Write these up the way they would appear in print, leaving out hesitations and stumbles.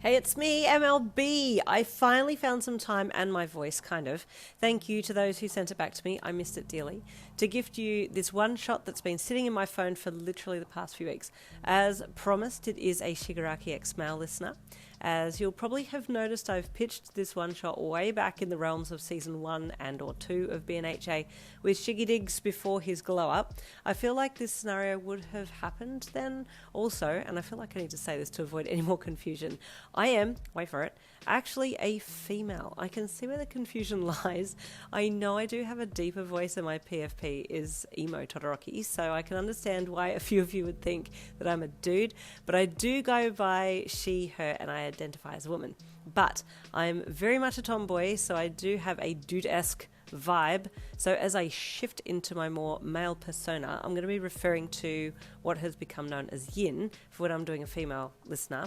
Hey, it's me, MLB. I finally found some time and my voice, kind of. Thank you to those who sent it back to me. I missed it dearly. To gift you this one shot that's been sitting in my phone for literally the past few weeks. As promised, it is a Shigaraki X Mail listener. As you'll probably have noticed, I've pitched this one shot way back in the realms of season 1 and or 2 of BNHA with Shiggy Diggs before his glow up. I feel like this scenario would have happened then also, and I feel like I need to say this to avoid any more confusion. I am, wait for it, actually a female. I can see where the confusion lies. I know I do have a deeper voice and my PFP is emo Todoroki, so I can understand why a few of you would think that I'm a dude, but I do go by she, her, and I identify as a woman. But I'm very much a tomboy, so I do have a dude-esque vibe. So as I shift into my more male persona, I'm going to be referring to what has become known as yin for when I'm doing a female listener.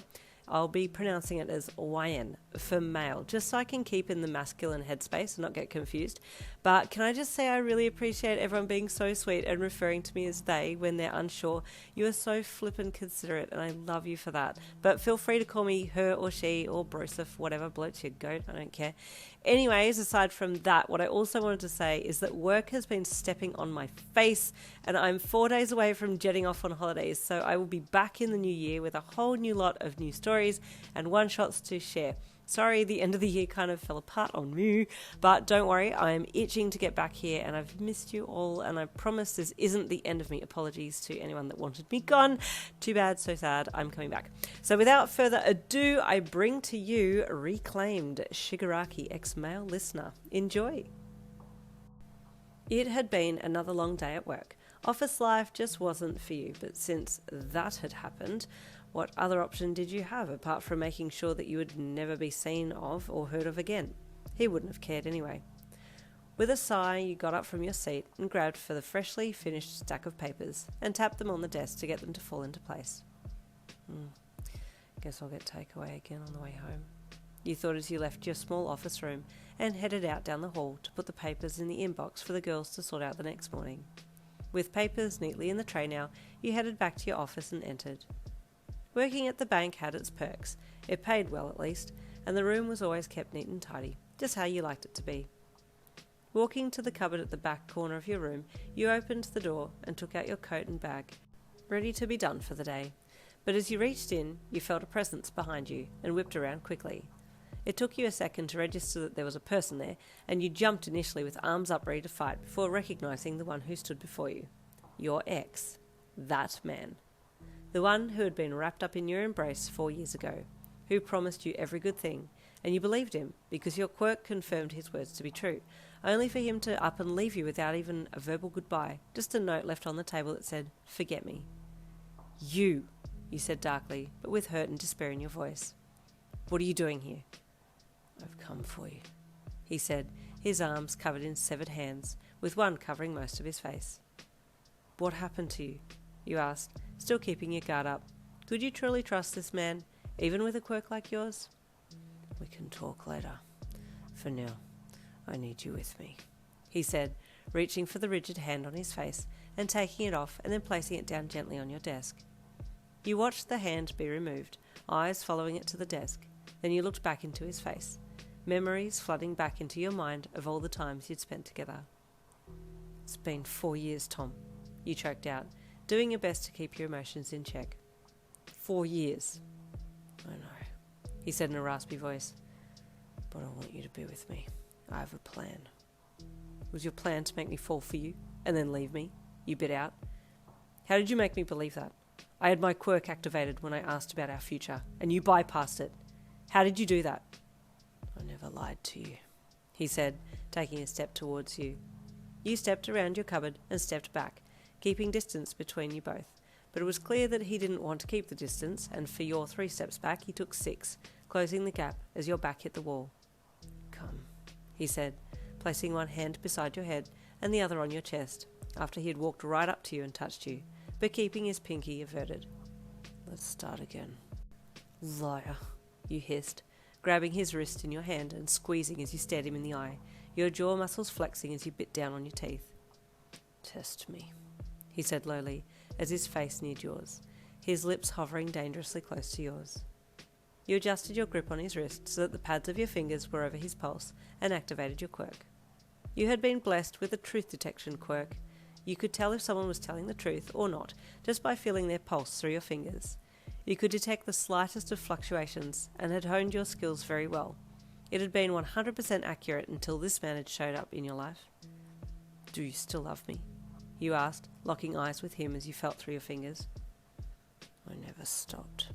I'll be pronouncing it as YN for male, just so I can keep in the masculine headspace and not get confused. But can I just say I really appreciate everyone being so sweet and referring to me as they when they're unsure. You are so flippin' considerate and I love you for that. But feel free to call me her or she or Broseph, whatever bloats your goat, I don't care. Anyways, aside from that, what I also wanted to say is that work has been stepping on my face and I'm 4 days away from jetting off on holidays, so I will be back in the new year with a whole new lot of new stories and one-shots to share. Sorry, the end of the year kind of fell apart on me, but don't worry, I'm itching to get back here and I've missed you all, and I promise this isn't the end of me. Apologies to anyone that wanted me gone. Too bad, so sad, I'm coming back. So without further ado, I bring to you reclaimed Shigaraki X-Mail listener. Enjoy. It had been another long day at work. Office life just wasn't for you, but since that had happened, what other option did you have apart from making sure that you would never be seen of or heard of again? He wouldn't have cared anyway. With a sigh, you got up from your seat and grabbed for the freshly finished stack of papers and tapped them on the desk to get them to fall into place. Guess I'll get takeaway again on the way home. You thought as you left your small office room and headed out down the hall to put the papers in the inbox for the girls to sort out the next morning. With papers neatly in the tray now, you headed back to your office and entered. Working at the bank had its perks. It paid well at least, and the room was always kept neat and tidy, just how you liked it to be. Walking to the cupboard at the back corner of your room, you opened the door and took out your coat and bag, ready to be done for the day. But as you reached in, you felt a presence behind you and whipped around quickly. It took you a second to register that there was a person there, and you jumped initially with arms up ready to fight before recognising the one who stood before you. Your ex. That man. The one who had been wrapped up in your embrace 4 years ago, who promised you every good thing, and you believed him because your quirk confirmed his words to be true, only for him to up and leave you without even a verbal goodbye, just a note left on the table that said, "Forget me." You said darkly, but with hurt and despair in your voice. "What are you doing here?" "I've come for you," he said, his arms covered in severed hands, with one covering most of his face. "What happened to you?" you asked, still keeping your guard up. Could you truly trust this man, even with a quirk like yours? "We can talk later. For now, I need you with me," he said, reaching for the rigid hand on his face and taking it off and then placing it down gently on your desk. You watched the hand be removed, eyes following it to the desk. Then you looked back into his face, memories flooding back into your mind of all the times you'd spent together. "It's been 4 years, Tom," you choked out, doing your best to keep your emotions in check. 4 years. "I know," he said in a raspy voice, "but I want you to be with me. I have a plan." "Was your plan to make me fall for you and then leave me?" you bit out. "How did you make me believe that? I had my quirk activated when I asked about our future, and you bypassed it. How did you do that?" "I never lied to you," he said, taking a step towards you. You stepped around your cupboard and stepped back, keeping distance between you both, but it was clear that he didn't want to keep the distance, and for your 3 steps back he took 6, closing the gap as your back hit the wall. "Come," he said, placing one hand beside your head and the other on your chest, after he had walked right up to you and touched you, but keeping his pinky averted. "Let's start again." "Liar," you hissed, grabbing his wrist in your hand and squeezing as you stared him in the eye, your jaw muscles flexing as you bit down on your teeth. "Test me," he said lowly, as his face neared yours, his lips hovering dangerously close to yours. You adjusted your grip on his wrist so that the pads of your fingers were over his pulse and activated your quirk. You had been blessed with a truth detection quirk. You could tell if someone was telling the truth or not just by feeling their pulse through your fingers. You could detect the slightest of fluctuations and had honed your skills very well. It had been 100% accurate until this man had showed up in your life. "Do you still love me?" you asked, locking eyes with him as you felt through your fingers. "I never stopped,"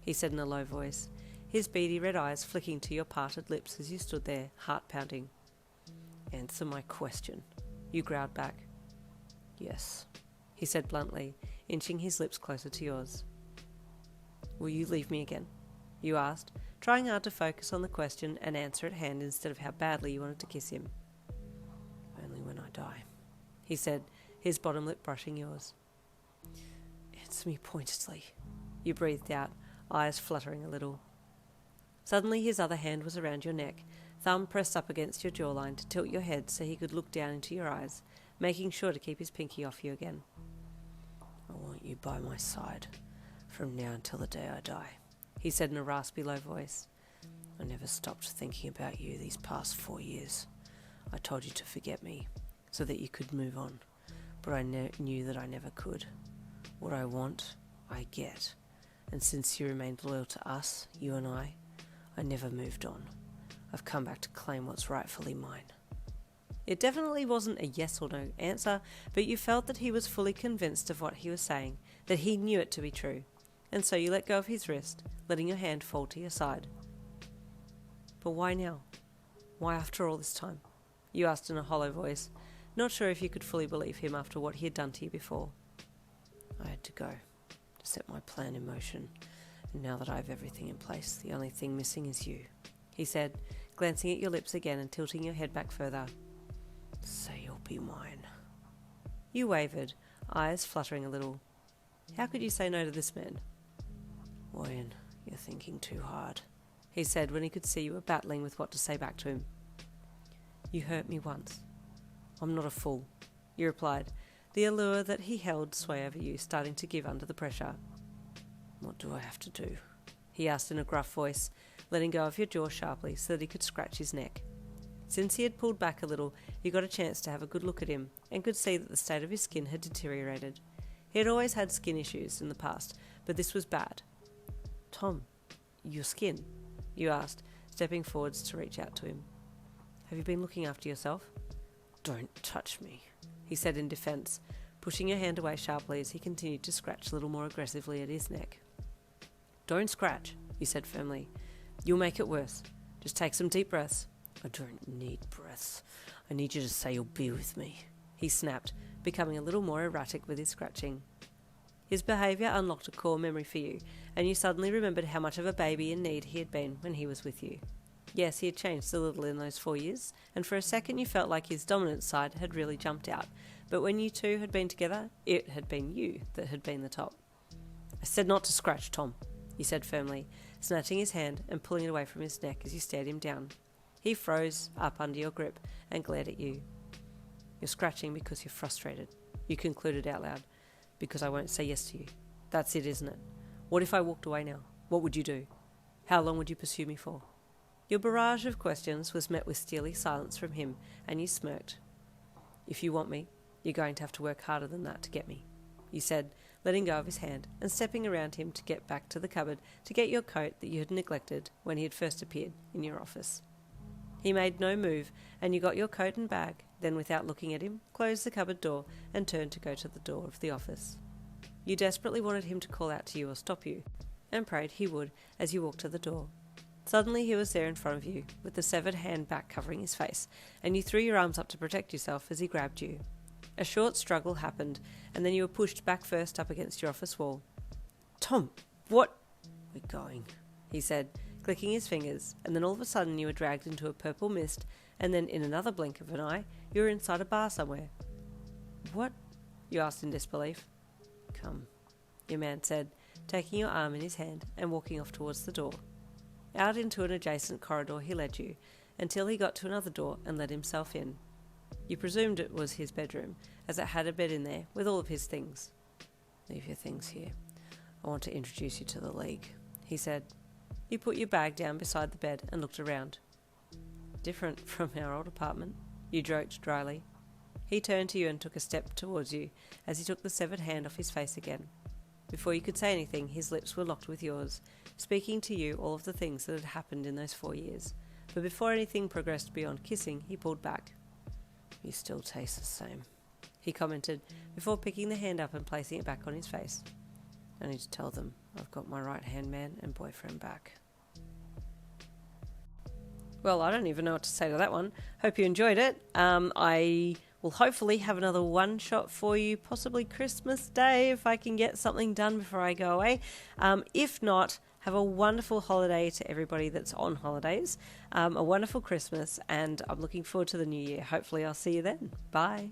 he said in a low voice, his beady red eyes flicking to your parted lips as you stood there, heart pounding. "Answer my question," you growled back. "Yes," he said bluntly, inching his lips closer to yours. "Will you leave me again?" you asked, trying hard to focus on the question and answer at hand instead of how badly you wanted to kiss him. "Only when I die," he said, his bottom lip brushing yours. "Answer me pointedly," you breathed out, eyes fluttering a little. Suddenly his other hand was around your neck, thumb pressed up against your jawline to tilt your head so he could look down into your eyes, making sure to keep his pinky off you again. "I want you by my side, from now until the day I die," he said in a raspy low voice. "I never stopped thinking about you these past 4 years. I told you to forget me, so that you could move on, but I knew that I never could. What I want, I get, and since you remained loyal to us, you and I never moved on. I've come back to claim what's rightfully mine." It definitely wasn't a yes or no answer, but you felt that he was fully convinced of what he was saying, that he knew it to be true, and so you let go of his wrist, letting your hand fall to your side. "But why now? Why after all this time?" you asked in a hollow voice, not sure if you could fully believe him after what he had done to you before. "I had to go, to set my plan in motion, and now that I have everything in place, the only thing missing is you," he said, glancing at your lips again and tilting your head back further. "Say you'll be mine." You wavered, eyes fluttering a little. How could you say no to this man? "Warren, you're thinking too hard," he said when he could see you were battling with what to say back to him. "You hurt me once. I'm not a fool," you replied, the allure that he held sway over you starting to give under the pressure. "What do I have to do?" he asked in a gruff voice, letting go of your jaw sharply so that he could scratch his neck. Since he had pulled back a little, you got a chance to have a good look at him and could see that the state of his skin had deteriorated. He had always had skin issues in the past, but this was bad. "Tom, your skin?" you asked, stepping forwards to reach out to him. "Have you been looking after yourself?" "Don't touch me," he said in defense, pushing your hand away sharply as he continued to scratch a little more aggressively at his neck. "Don't scratch," you said firmly. "You'll make it worse. Just take some deep breaths." "I don't need breaths. I need you to say you'll be with me," he snapped, becoming a little more erratic with his scratching. His behaviour unlocked a core memory for you, and you suddenly remembered how much of a baby in need he had been when he was with you. Yes, he had changed a little in those 4 years, and for a second you felt like his dominant side had really jumped out, but when you two had been together, it had been you that had been the top. "I said not to scratch, Tom," he said firmly, snatching his hand and pulling it away from his neck as you stared him down. He froze up under your grip and glared at you. "You're scratching because you're frustrated," you concluded out loud. "Because I won't say yes to you. That's it, isn't it? What if I walked away now? What would you do? How long would you pursue me for?" Your barrage of questions was met with steely silence from him, and you smirked. "If you want me, you're going to have to work harder than that to get me," you said, letting go of his hand and stepping around him to get back to the cupboard to get your coat that you had neglected when he had first appeared in your office. He made no move, and you got your coat and bag, then without looking at him, closed the cupboard door and turned to go to the door of the office. You desperately wanted him to call out to you or stop you, and prayed he would as you walked to the door. Suddenly he was there in front of you, with the severed hand back covering his face, and you threw your arms up to protect yourself as he grabbed you. A short struggle happened, and then you were pushed back first up against your office wall. "Tom, what?" "We're going," he said, clicking his fingers, and then all of a sudden you were dragged into a purple mist, and then in another blink of an eye, you were inside a bar somewhere. "What?" you asked in disbelief. "Come," your man said, taking your arm in his hand and walking off towards the door. Out into an adjacent corridor he led you, until he got to another door and let himself in. You presumed it was his bedroom, as it had a bed in there with all of his things. "Leave your things here. I want to introduce you to the League," he said. You put your bag down beside the bed and looked around. Different from our old apartment, you joked dryly. He turned to you and took a step towards you as he took the severed hand off his face again. Before you could say anything, his lips were locked with yours, speaking to you all of the things that had happened in those 4 years. But before anything progressed beyond kissing, he pulled back. You still taste the same, he commented, before picking the hand up and placing it back on his face. I need to tell them I've got my right-hand man and boyfriend back. Well, I don't even know what to say to that one. Hope you enjoyed it. I will hopefully have another one-shot for you, possibly Christmas Day, if I can get something done before I go away. If not, have a wonderful holiday to everybody that's on holidays. A wonderful Christmas, and I'm looking forward to the new year. Hopefully I'll see you then. Bye.